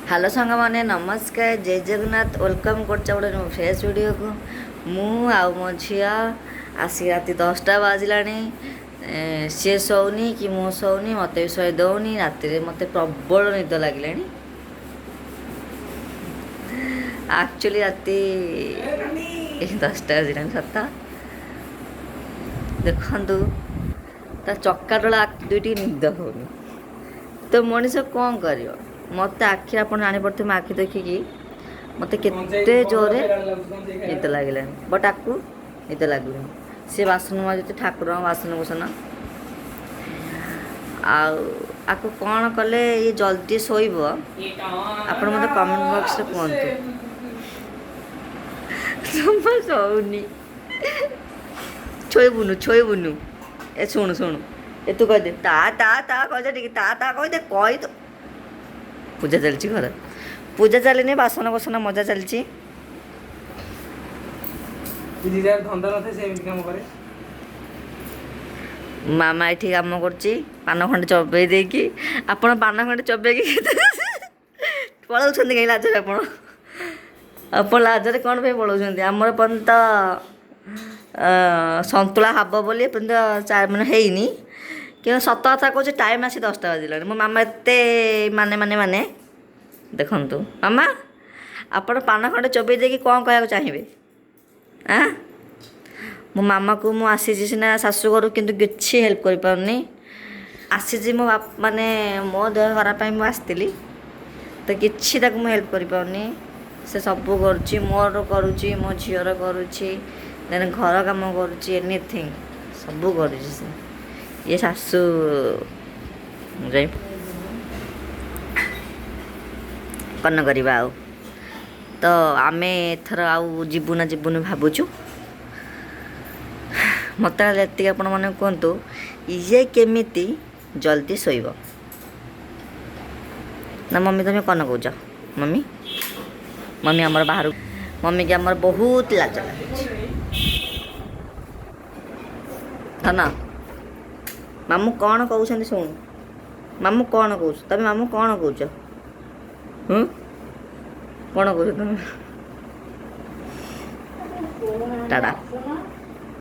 Hello सांग मैंने नमस्कार जय जगन्नाथ वेलकम कर फ्रेश वीडियो को मु आउ मो झिया आसी राति 10टा बाजला सी शोनी कि मु शोनी मत भी शोई दौनी राति मत प्रबल निद लगे एक्चुअली राति 10टा बाजला सत देखु ता चक्का डोला दुईटी निद होनी तो मनीष कौन कर मत आखि आप जापे मैं आखि देखिकी मत के जोरे निद लगे बट आपको निद लगुनि सी बासन माजुचे ठाकुर बासन कुसन आपको कौन कले ये जल्दी शोब आप कमेंट बॉक्स रे कहतु शोनी छोबुनु ए शुणु शुणु ए तू कह दे ता कह दे ता कह दे कही तो पूजा चलती घर पूजा चलनी बासन कुसन मजा चलती मामा ये कम कर पान खंडे चबे देकी आप पान खंडे चबे पलाऊँ कहीं लाजरे आप लाजरे कौन पे पलाऊँ आमर पर्यंत सतुला हब बोली पर्यंत मैंने हैनी कि सत कथा कह टाइम आसी 10टा बाजिला मो मामा एत माने देखु मामा आपण पान खंडे चबे देकी कौन कह चाहिए मो मामा को मु आसी सीना शाशु घर कि किसी हेल्प कर पारनी आसी मो बाप माने मो देह खराब मुझे तो किसी मुझे हेल्प कर पारनी से सब करुच्ची मोर करुच्ची मो झीर करुच्ची देन घर कम करुच्ची एनीथिंग सब करुच्ची से ये शाशु कन करवा तो आम एथर आबुना जीवुन भावुचु मत ये आप मैंने कहतु ये केमिति जल्दी शोब ना मम्मी तुम कौन कौच मम्मी मम्मी आमर बाहर मम्मी की आमर बहुत लाज लगे ना मामू कौन कहते शुण मामू कौन कौच तुम मामू कौन कौच कौन कौच तुम टाटा।